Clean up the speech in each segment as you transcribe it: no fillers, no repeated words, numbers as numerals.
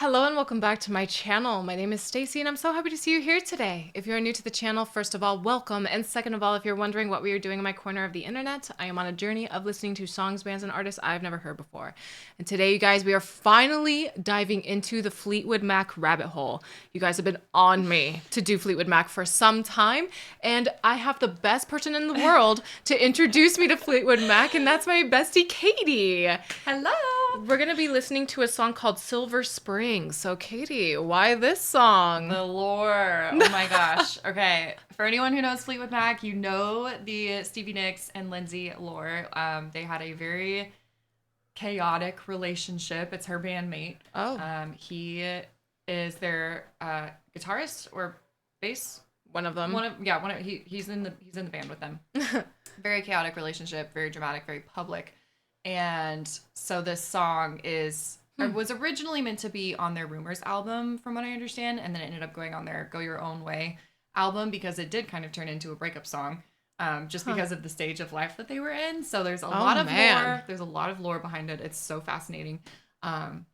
Hello and welcome back to my channel. My name is Stacy and I'm so happy to see you here today. If you're new to the channel, first of all, welcome. And second of all, if you're wondering what we are doing in my corner of the internet, I am on a journey of listening to songs, bands, and artists I've never heard before. And today, you guys, we are finally diving into the Fleetwood Mac rabbit hole. You guys have been on me to do Fleetwood Mac for some time, and I have the best person in the world to introduce me to Fleetwood Mac, and that's my bestie, Katie. Hello. We're going to be listening to a song called Silver Spring. So, Katie, why this song? The lore. Oh my gosh. Okay. For anyone who knows Fleetwood Mac, you know the Stevie Nicks and Lindsay lore. They had a very chaotic relationship. It's her bandmate. Oh. He is their guitarist or bass. One of them. He's in the band with them. Very chaotic relationship, very dramatic, very public. And so this song was originally meant to be on their Rumors album, from what I understand, and then it ended up going on their Go Your Own Way album because it did kind of turn into a breakup song, just because of the stage of life that they were in. So there's a lot of lore. There's a lot of lore behind it. It's so fascinating.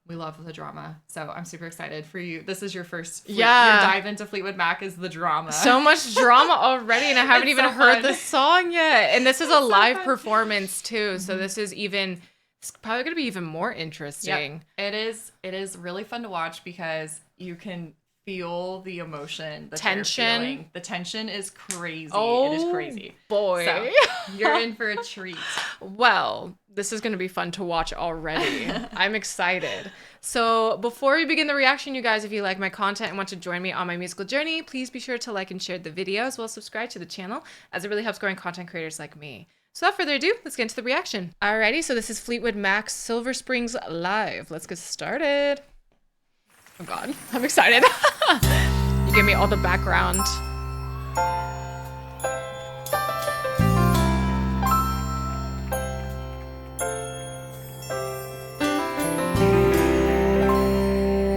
We love the drama, so I'm super excited for you. This is your first your dive into Fleetwood Mac is the drama. So much drama already, and I haven't even heard the song yet. And this is a live performance too, so this is it's probably going to be even more interesting. Yep. It is really fun to watch because you can feel the emotion, the tension. The tension is crazy. Oh, it is crazy. Boy. So, you're in for a treat. Well, this is going to be fun to watch already. I'm excited. So before we begin the reaction, you guys, if you like my content and want to join me on my musical journey, please be sure to like and share the video, as well as subscribe to the channel, as it really helps growing content creators like me. So without further ado, let's get into the reaction. Alrighty, so this is Fleetwood Mac's Silver Springs Live. Let's get started. Oh God, I'm excited. You give me all the background.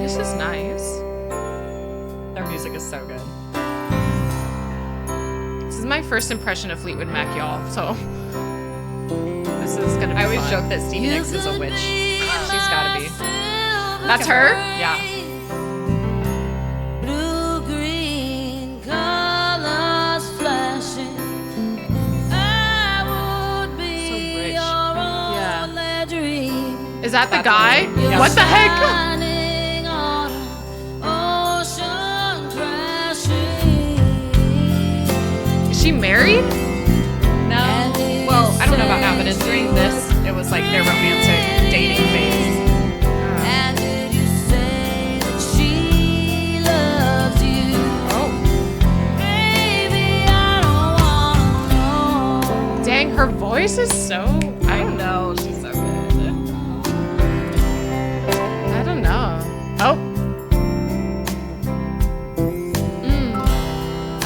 This is nice. Their music is so good. This is my first impression of Fleetwood Mac, y'all, so this is gonna be I always fun. joke that Stevie Nicks is a witch. She's gotta be. That's her? Yeah. Blue-green colors flashing. I would be So rich. your Yeah. only dream. Is that the That's guy? amazing. Yeah. What the heck? Shining on an ocean crashing. Is she married? No. Well, I don't know about now, but during this, it was like their romantic dating phase. And did you say that she loves you? Oh. Baby, I don't wanna know. Dang, her voice is so... I know, she's so good. I don't know. Oh.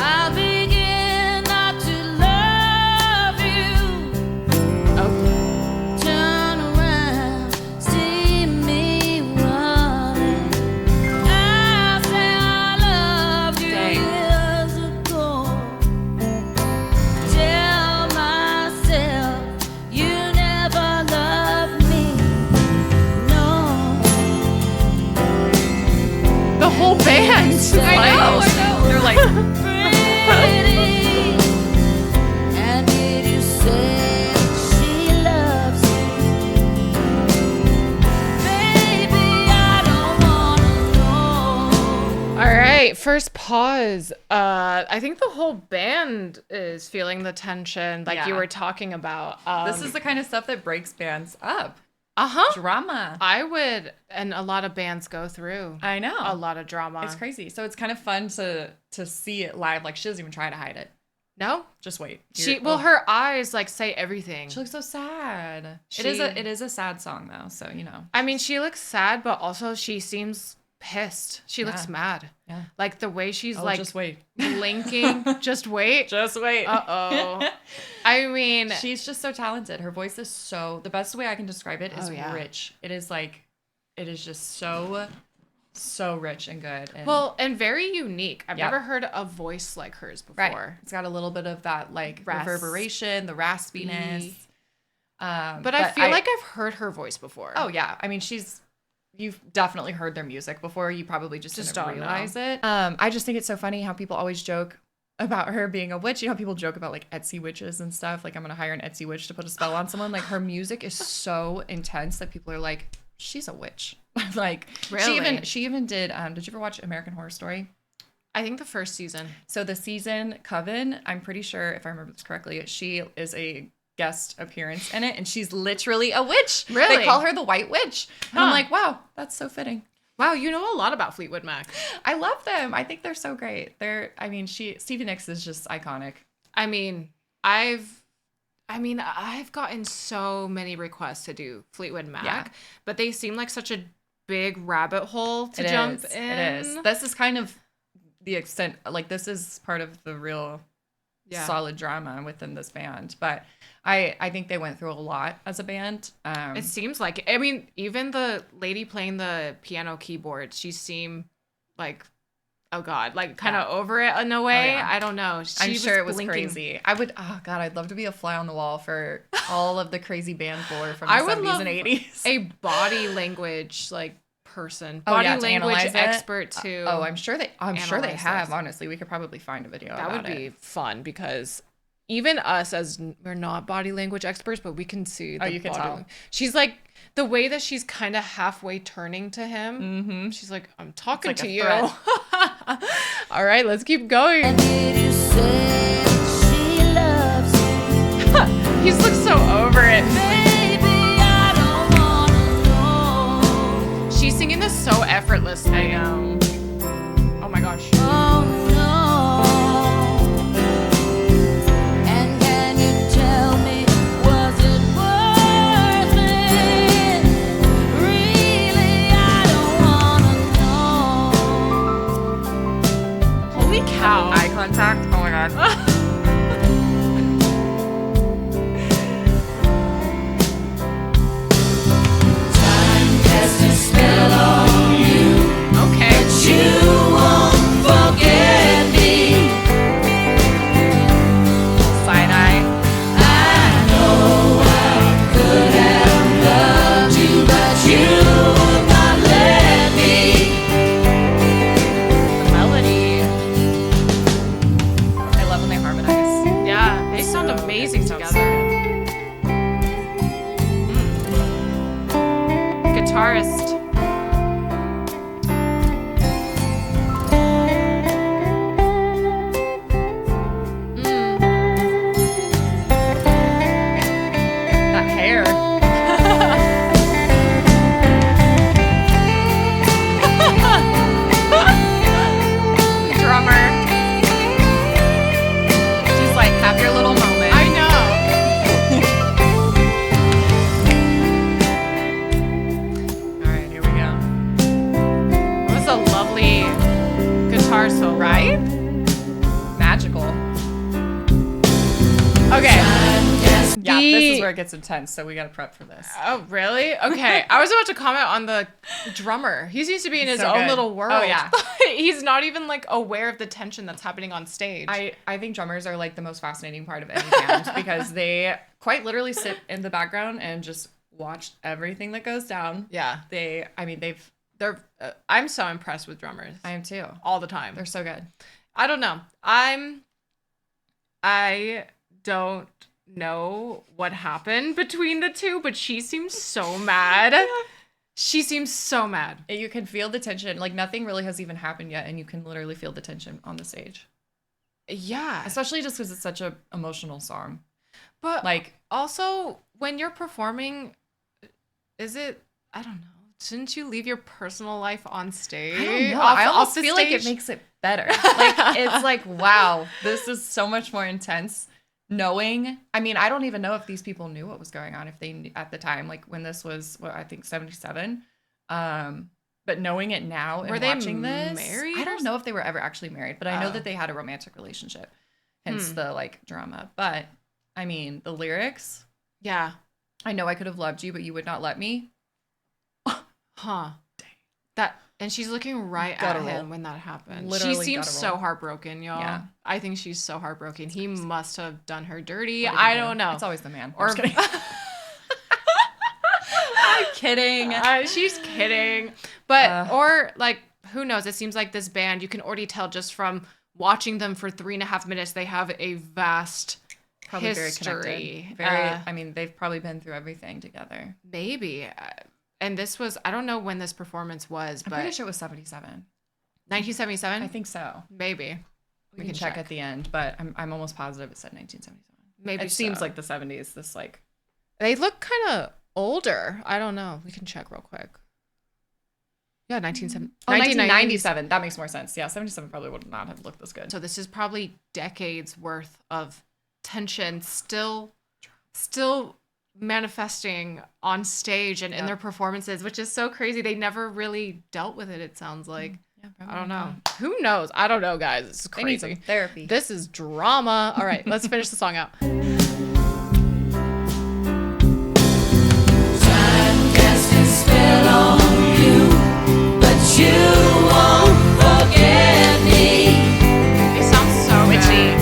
I'll begin not to love you. Oh. Turn around, see me running. I say I loved you Dang. years ago. Tell myself you never loved me. No. The whole band. I know. They're like, Pretty. And did you say she loves you? Baby, I don't wanna know. All right, first pause. I think the whole band is feeling the tension like you Yeah. were talking about. this is the kind of stuff that breaks bands up. Uh-huh. Drama. I would, and a lot of bands go through I know. a lot of drama. It's crazy. So it's kind of fun to see it live. Like, she doesn't even try to hide it. No? Just wait. Her eyes like say everything. She looks so sad. She- It is a sad song though, so you know. I mean, she looks sad, but also she seems pissed. She looks Yeah. mad. Yeah. Like the way she's Oh, like just wait. blinking. Just wait. Just wait. Uh-oh. I mean, She's just so talented. Her voice is the best way I can describe it is Oh, yeah. rich. It is just so rich and good. And well, and very unique. I've Yep. never heard a voice like hers before. right. It's got a little bit of that like reverberation, the raspiness. But I feel like I've heard her voice before. Oh yeah. I mean, she's you've definitely heard their music before. You probably just didn't don't realize it. I just think it's so funny how people always joke about her being a witch. You know, people joke about like Etsy witches and stuff. Like, I'm gonna hire an Etsy witch to put a spell on someone. Like, her music is so intense that people are like, she's a witch. Like, Really? she even did. Did you ever watch American Horror Story? I think the first season. So the season Coven, I'm pretty sure if I remember this correctly, she is a guest appearance in it, and she's literally a witch. Really? They call her the White Witch. And I'm like, wow, that's so fitting. Wow, you know a lot about Fleetwood Mac. I love them. I think they're so great. Stevie Nicks is just iconic. I mean, I've gotten so many requests to do Fleetwood Mac, Yeah. but they seem like such a big rabbit hole to It jump is. in. It is. This is kind of the extent, like, this is part of the real solid drama within this band. But I think they went through a lot as a band. It seems like, I mean, even the lady playing the piano keyboard, she seemed like, oh God, like kind of over it in a way. yeah. I don't know. I'm sure it was blinking. crazy. Oh God, I'd love to be a fly on the wall for all of the crazy band lore from I the would 70s love and 80s. a body language like person, Oh, body yeah, to language analyze it? expert too. I'm sure they analyze have. this. Honestly, we could probably find a video That about would be it. fun because even us, as we're not body language experts, but we can see. You can tell. She's like, the way that she's kind of halfway turning to him. Mm-hmm. She's like, I'm talking like to a you. threat. All right, let's keep going. Did you say she loves you? He's looks so over it. Baby, I don't wanna know. She's singing this so effortlessly. I know. Oh my gosh. Oh no. And can you tell me, was it worth it? Really, I don't wanna know. Holy cow. Eye contact. Oh my God. Cast a spell on you, Okay. you won't forget me. Side eye. I know I could have loved you, but you would not let me. The melody. I love when they harmonize. Yeah, they sound amazing together. Guitarist. That hair. Drummer. She's like, have your little moment. I know. All right, here we go. That was a lovely guitar solo. Right? Magical. Okay. Yeah, this is where it gets intense, so we gotta prep for this. Oh, really? Okay. I was about to comment on the drummer. He seems to be in his So own good. little world. Oh, yeah. He's not even like aware of the tension that's happening on stage. I think drummers are like the most fascinating part of any band because they quite literally sit in the background and just watch everything that goes down. yeah. I'm so impressed with drummers I am too. all the time. They're so good. I don't know. I don't know what happened between the two, but she seems so mad. She seems so mad. You can feel the tension. Like, nothing really has even happened yet, and you can literally feel the tension on the stage. Yeah. Especially just because it's such a emotional song. But Like, also, when you're performing, I don't know. Shouldn't you leave your personal life on stage? I don't know. Off- I off almost the feel like it stage? makes it better. Like, it's like, wow, this is so much more intense. Knowing, I mean, I don't even know if these people knew what was going on, if they at the time, like when this was, I think 77. But knowing it now and Were they watching this, married I or don't know if they were ever actually married, but I know Oh. that they had a romantic relationship, hence the like drama. But I mean, the lyrics, Yeah. I know I could have loved you, but you would not let me. Huh. And she's looking right at Guttural. him when that happened. Literally she seems guttural. so heartbroken, y'all. Yeah. I think she's so heartbroken. He must have done her dirty. What did he I do? don't know. It's always the man. Or I'm just kidding. I'm kidding. She's kidding. But, or like, who knows? It seems like this band, you can already tell just from watching them for 3.5 minutes, they have a vast Probably history. very connected. I mean, they've probably been through everything together. Maybe. And this was, I don't know when this performance was, but I'm pretty sure it was 77. 1977? I think so. Maybe. We can check at the end, but I'm almost positive it said 1977. Maybe it seems so. like the 70s. This like They look kind of older. I don't know. We can check real quick. Yeah, 1997. That makes more sense. Yeah, 77 probably would not have looked this good. So this is probably decades worth of tension still manifesting on stage and in their performances, which is so crazy. They never really dealt with it sounds like. Yeah, I don't know. Who knows? I don't know, guys. This is crazy. They need some therapy. This is drama. All right, let's finish the song out. You won't forget me. It sounds so witchy.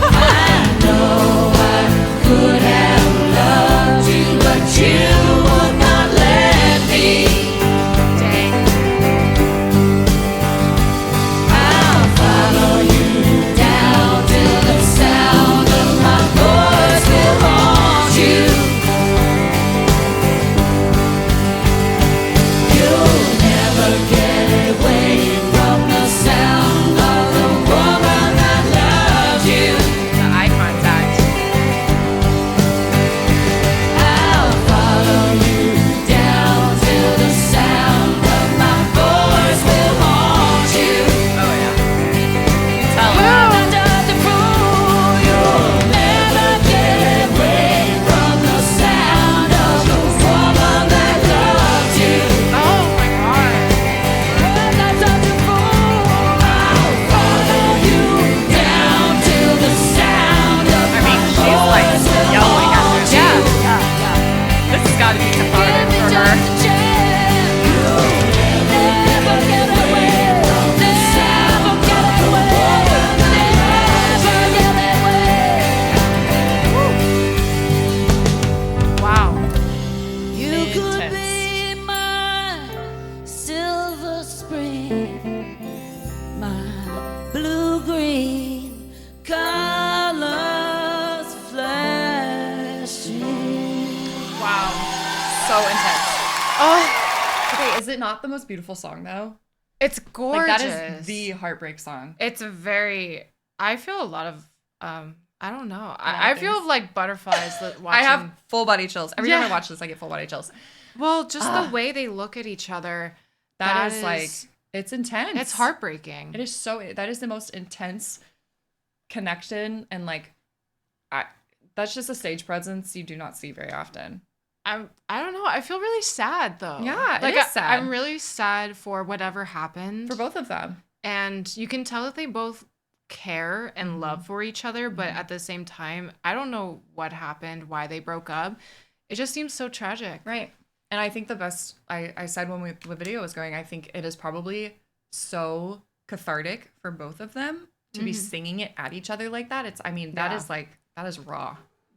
I know I could have loved you, but you would not let me. Dang. I'll follow you down till the sound of my voice will haunt you. You'll never get away from the sound of the woman that loves you. The eye contact. I'll follow you down till the sound of my voice will haunt you. Oh yeah. Tell you'll never get away from the sound of the woman that loves you. Oh my god. I'll follow you down till the sound of I mean, she's like yelling at her. Yeah. This has got to be cathartic for her. Wow. You could Intense. be my silver spring, my blue-green colors flashing. Wow. So intense. Oh, Okay, is it not the most beautiful song though? it's gorgeous. Like that is the heartbreak song. It's a very. I feel a lot of. I don't know. lot I of feel things. like butterflies watching. I have full body chills. Every time Yeah. I watch this, I get full body chills. Well, just the way they look at each other. that is like it's intense. It's heartbreaking. It is so. That is the most intense connection and like, that's just a stage presence you do not see very often. I don't know. I feel really sad though. Yeah, it like is sad. I'm really sad for whatever happened. For both of them. And you can tell that they both care and Mm-hmm. love for each other, but at the same time, I don't know what happened, why they broke up. It just seems so tragic. Right. And I think the best, I said when the video was going, I think it is probably so cathartic for both of them to be singing it at each other like that. That is like, that is raw.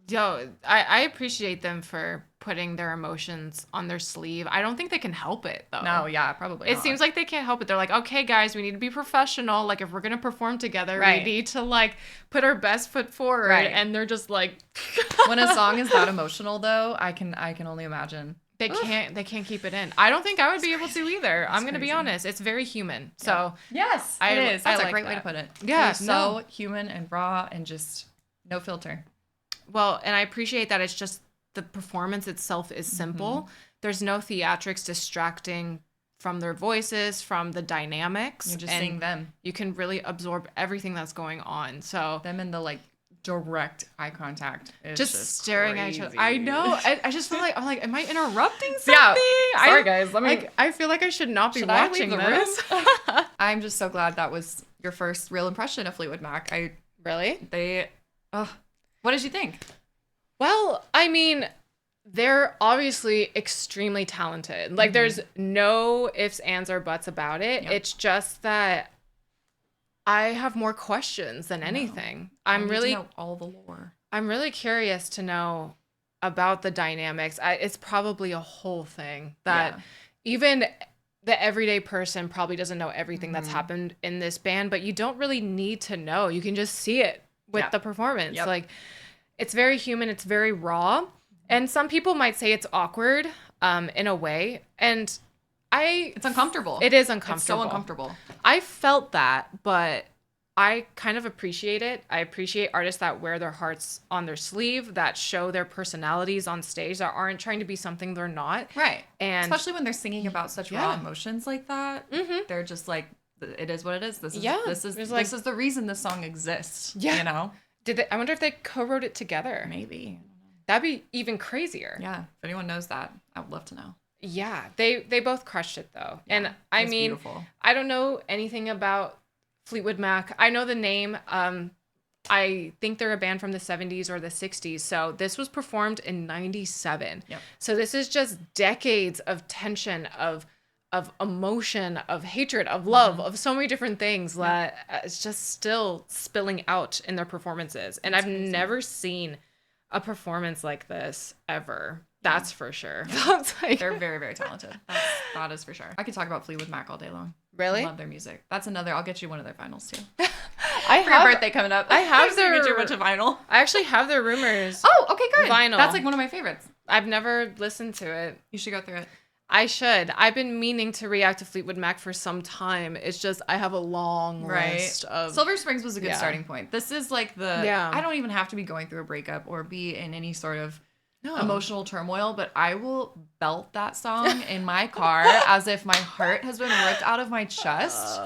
Yo, I appreciate them for putting their emotions on their sleeve. I don't think they can help it though. No, yeah, probably It not. seems like they can't help it. They're like, okay, guys, we need to be professional. Like, if we're gonna perform together, Right. we need to like put our best foot forward. Right. And they're just like, when a song is that emotional though, I can only imagine. they can't keep it in. I don't think I would be able to either. I'm gonna be crazy. honest. It's very human. So Yes, I- it is. I That's a like great way to that. put it. Yeah, It is so human and raw and just no filter. well, and I appreciate that it's just the performance itself is simple. There's no theatrics distracting from their voices, from the dynamics. You're just and seeing them. You can really absorb everything that's going on. So Them in the like direct eye contact. It's just staring at each other. crazy. I know. I just feel like I'm like, am I interrupting something? Yeah. Sorry, guys. Let me. I feel like I should not be Should I watching leave the this. I'm just so glad that was your first real impression of Fleetwood Mac. Really? What did you think? Well, I mean, they're obviously extremely talented. Like, there's no ifs, ands, or buts about it. Yep. It's just that I have more questions than anything. I need to know all the lore. I'm really curious to know about the dynamics. It's probably a whole thing that Yeah. even the everyday person probably doesn't know everything that's happened in this band, but you don't really need to know. You can just see it with Yeah. the performance. Yep. Like, it's very human. It's very raw. And some people might say it's awkward in a way. And It's uncomfortable. It is It's uncomfortable. so uncomfortable. I felt that, but I kind of appreciate it. I appreciate artists that wear their hearts on their sleeve, that show their personalities on stage, that aren't trying to be something they're not. Right. And especially when they're singing about such raw Yeah. emotions like that. They're just like, it is what it is. This is Yeah. this is There's, like- this is the reason this song exists. Yeah. You know? I wonder if they co-wrote it together. Maybe. That'd be even crazier. Yeah. If anyone knows that, I would love to know. Yeah, they both crushed it though. And I it's mean, beautiful. I don't know anything about Fleetwood Mac. I know the name. I think they're a band from the 70s or the 60s. So this was performed in 97. Yep. So this is just decades of tension, of emotion, of hatred, of love, of so many different things that it's just still spilling out in their performances. And I've never seen a performance like this ever. That's for sure. That's like, They're very, very talented. That is for sure. I could talk about Fleetwood Mac all day long. really? I love their music. That's another. I'll get you one of their vinyls too. I For your birthday coming up. I have I'm gonna get you their- a bunch of vinyl. I actually have their Rumors. Oh, okay, good. Vinyl. That's like one of my favorites. I've never listened to it. You should go through it. I should. I've been meaning to react to Fleetwood Mac for some time. It's just I have a long list of Silver Springs was a good Yeah. starting point. This is like the Yeah. I don't even have to be going through a breakup or be in any sort of No. emotional turmoil, but I will belt that song in my car as if my heart has been ripped out of my chest.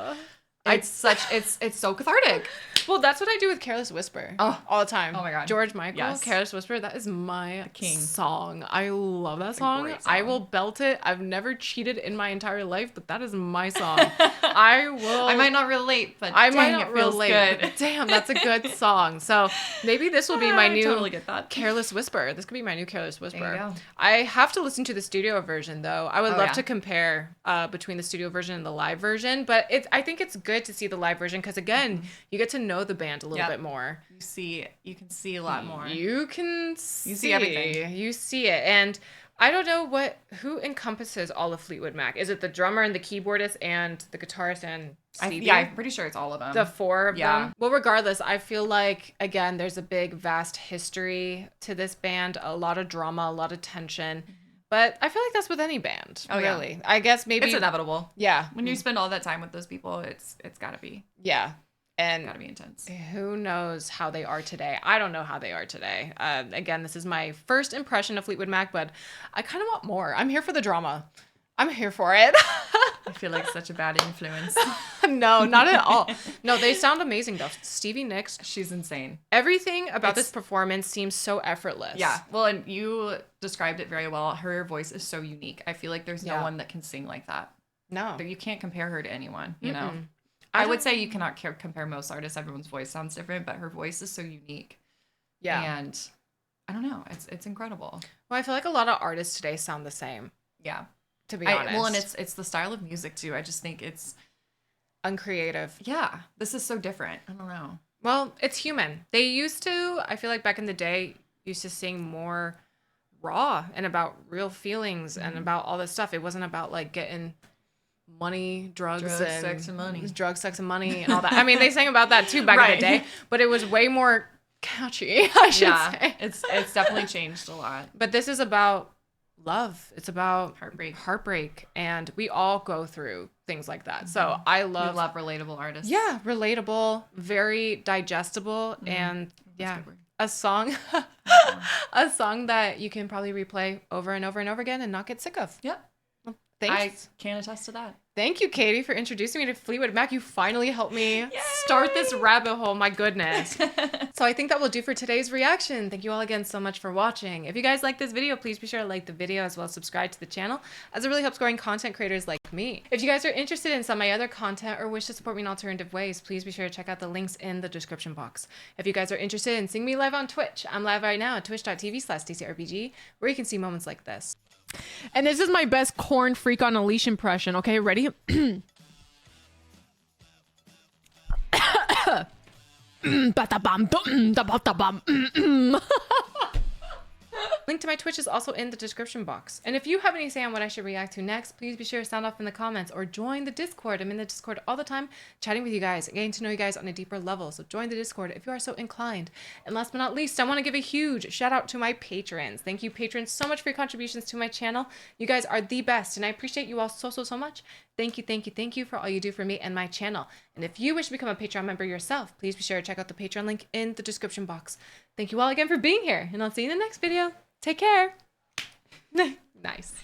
It's so cathartic. Well, that's what I do with Careless Whisper. Oh. All the time. Oh my God. George Michael, Yes. Careless Whisper, that is my king. song. I love that song. great I song. will belt it. I've never cheated in my entire life, but that is my song. I will. I might not relate, but I dang, might not it feels relate. good. But damn, that's a good song. So maybe this will be my I new totally get that. Careless Whisper. This could be my new Careless Whisper. There you go. I have to listen to the studio version though. I would Oh, love yeah. to compare between the studio version and the live version, but I think it's good to see the live version because again, you get to know the band a little Yep. bit more. You can see a lot more. You can see, see everything. You see it. And I don't know who encompasses all of Fleetwood Mac. Is it the drummer and the keyboardist and the guitarist and Stevie? I'm pretty sure it's all of them. The four of Yeah. them. Well, regardless, I feel like again, there's a big, vast history to this band. A lot of drama, a lot of tension. But I feel like that's with any band. Oh, yeah. really. I guess maybe. It's inevitable. Yeah. When you spend all that time with those people, it's gotta be And intense. who knows how they are today? I don't know how they are today. Again, this is my first impression of Fleetwood Mac, but I kind of want more. I'm here for the drama. I'm here for it. I feel like such a bad influence. No, not at all. No, they sound amazing though. Stevie Nicks, She's insane. everything about this It's- performance seems so effortless. Yeah. Well, and you described it very well. Her voice is so unique. I feel like there's no Yeah. one that can sing like that. No. You can't compare her to anyone, you know? Mm-mm. I would say you cannot compare most artists. Everyone's voice sounds different, but her voice is so unique. Yeah. And I don't know. It's incredible. Well, I feel like a lot of artists today sound the same, Yeah. to be honest. Well, and it's the style of music too. I just think it's uncreative. yeah. This is so different. I don't know. Well, it's human. They used to, I feel like back in the day, used to sing more raw and about real feelings and about all this stuff. It wasn't about like getting money, drugs, and sex, and money. drugs, sex, and money, and all that. I mean, they sang about that too back in Right. the day, but it was way more catchy, I should say. It's definitely changed a lot. But this is about love. It's about Heartbreak. and we all go through things like that. So I We love, love relatable artists. yeah, relatable, very digestible, and yeah, a good word. a song, a song that you can probably replay over and over and over again and not get sick of. Yep. Thanks. I can attest to that. Thank you, Katie, for introducing me to Fleetwood Mac. You finally helped me start this rabbit hole. My goodness. So I think that will do for today's reaction. Thank you all again so much for watching. If you guys like this video, please be sure to like the video as well as subscribe to the channel, as it really helps growing content creators like me. If you guys are interested in some of my other content or wish to support me in alternative ways, please be sure to check out the links in the description box. If you guys are interested in seeing me live on Twitch, I'm live right now at twitch.tv/DCRPG, where you can see moments like this. And this is my best corn freak on a leash impression. Okay, ready? Ba-da-bam, dum, da-ba-da-bam. Link to my Twitch is also in the description box. And if you have any say on what I should react to next, please be sure to sound off in the comments or join the Discord. I'm in the Discord all the time, chatting with you guys, getting to know you guys on a deeper level. So join the Discord if you are so inclined. And last but not least, I want to give a huge shout out to my patrons. Thank you, patrons, so much for your contributions to my channel. You guys are the best, and I appreciate you all so much. Thank you for all you do for me and my channel. And if you wish to become a Patreon member yourself, please be sure to check out the Patreon link in the description box. Thank you all again for being here, and I'll see you in the next video. Take care. Nice.